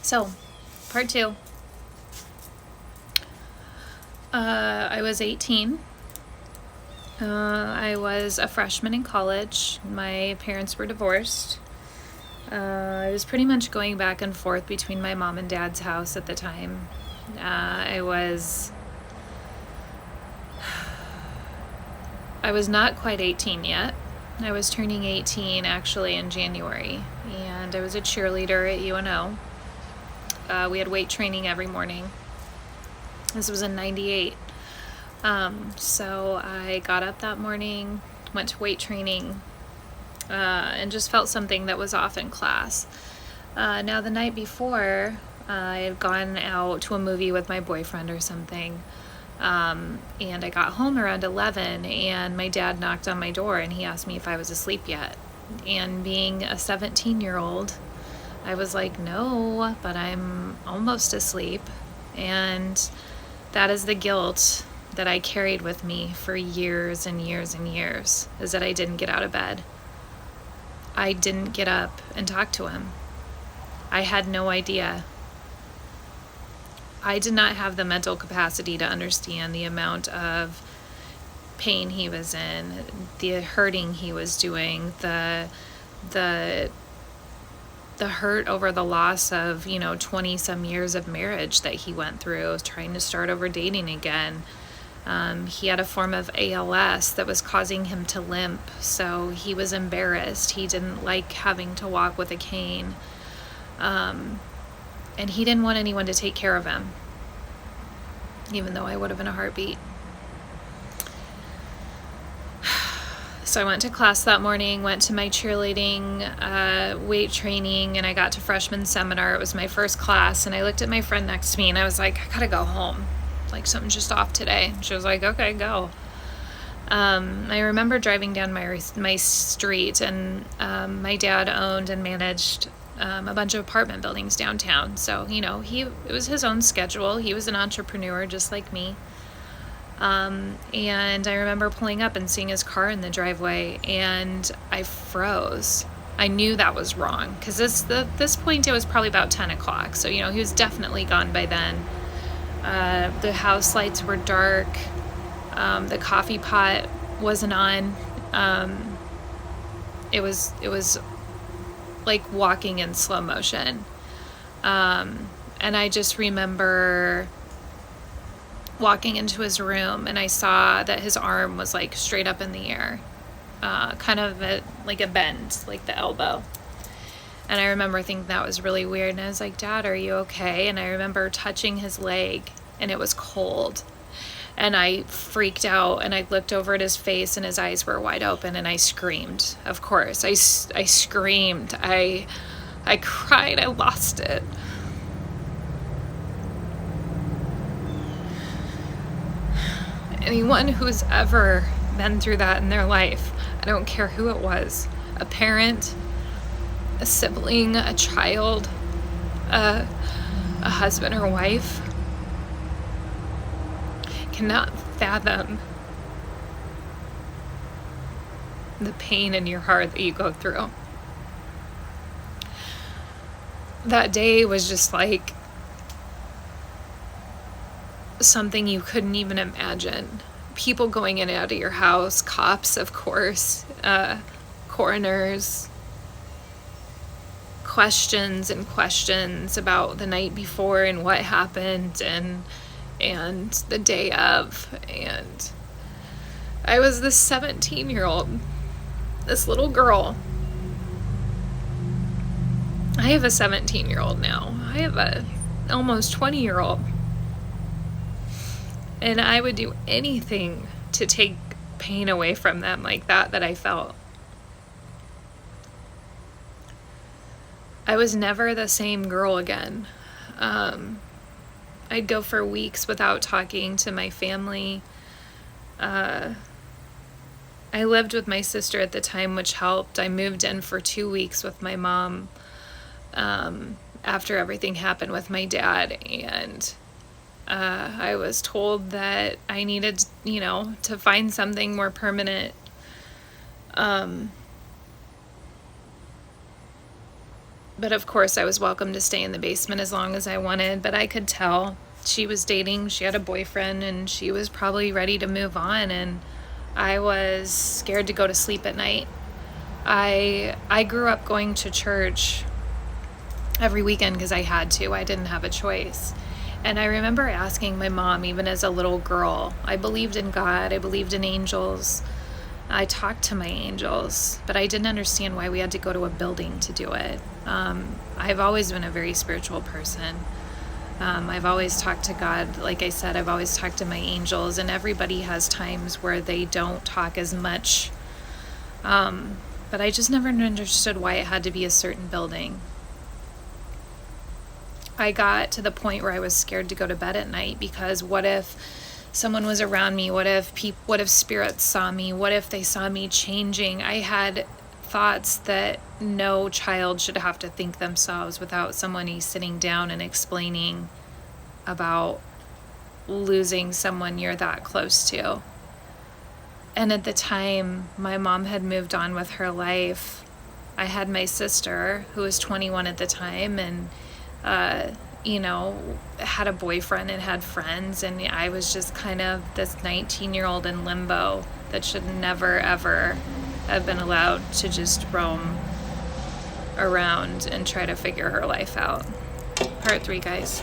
So, part two. I was 18. I was a freshman in college. My parents were divorced. I was pretty much going back and forth between my mom and dad's house at the time. I was not quite 18 yet. I was turning 18 actually in January, and I was a cheerleader at UNO. We had weight training every morning. This was in 98. So I got up that morning, went to weight training, and just felt something that was off in class. Now the night before, I had gone out to a movie with my boyfriend or something. And I got home around 11, and my dad knocked on my door and he asked me if I was asleep yet. And being a 17-year-old, I was like, no, but I'm almost asleep. And that is the guilt that I carried with me for years and years and years, is that I didn't get out of bed. I didn't get up and talk to him. I had no idea. I did not have the mental capacity to understand the amount of pain he was in, the hurting he was doing, the hurt over the loss of, 20 some years of marriage that he went through, trying to start over dating again. He had a form of ALS that was causing him to limp, so he was embarrassed. He didn't like having to walk with a cane. And he didn't want anyone to take care of him, even though I would have in a heartbeat. So I went to class that morning, went to my cheerleading, weight training, and I got to freshman seminar. It was my first class, and I looked at my friend next to me, and I was like, I gotta go home. Like, something's just off today. She was like, okay, go. I remember driving down my street, and my dad owned and managed a bunch of apartment buildings downtown. So, it was his own schedule. He was an entrepreneur just like me. And I remember pulling up and seeing his car in the driveway, and I froze. I knew that was wrong, because this point it was probably about 10 o'clock. So, he was definitely gone by then. The house lights were dark. The coffee pot wasn't on. It was like walking in slow motion. And I just remember walking into his room, and I saw that his arm was like straight up in the air, kind of like a bend, like the elbow. And I remember thinking that was really weird, and I was like, Dad, are you okay? And I remember touching his leg, and it was cold. And I freaked out, and I looked over at his face, and his eyes were wide open, and I screamed. Of course, I screamed. I cried. I lost it. Anyone who's ever been through that in their life, I don't care who it was, a parent, a sibling, a child, a husband or wife, cannot fathom the pain in your heart that you go through. That day was just like something you couldn't even imagine. People going in and out of your house, cops, of course, coroners, questions and questions about the night before and what happened and the day of. And I was this 17-year-old, this little girl. I have a 17-year-old now. I have a almost 20-year-old. And I would do anything to take pain away from them like that I felt. I was never the same girl again. I'd go for weeks without talking to my family. I lived with my sister at the time, which helped. I moved in for 2 weeks with my mom after everything happened with my dad, and I was told that I needed, to find something more permanent. But of course, I was welcome to stay in the basement as long as I wanted. But I could tell she was dating, she had a boyfriend, and she was probably ready to move on. And I was scared to go to sleep at night. I grew up going to church every weekend because I had to. I didn't have a choice. And I remember asking my mom, even as a little girl, I believed in God, I believed in angels. I talked to my angels, but I didn't understand why we had to go to a building to do it. I've always been a very spiritual person. I've always talked to God. Like I said, I've always talked to my angels, and everybody has times where they don't talk as much. But I just never understood why it had to be a certain building. I got to the point where I was scared to go to bed at night because what if someone was around me? What if spirits saw me? What if they saw me changing? I had thoughts that no child should have to think themselves without someone sitting down and explaining about losing someone you're that close to. And at the time, my mom had moved on with her life. I had my sister, who was 21 at the time, and had a boyfriend and had friends, and I was just kind of this 19-year-old in limbo that should never, ever have been allowed to just roam around and try to figure her life out. Part 3, guys.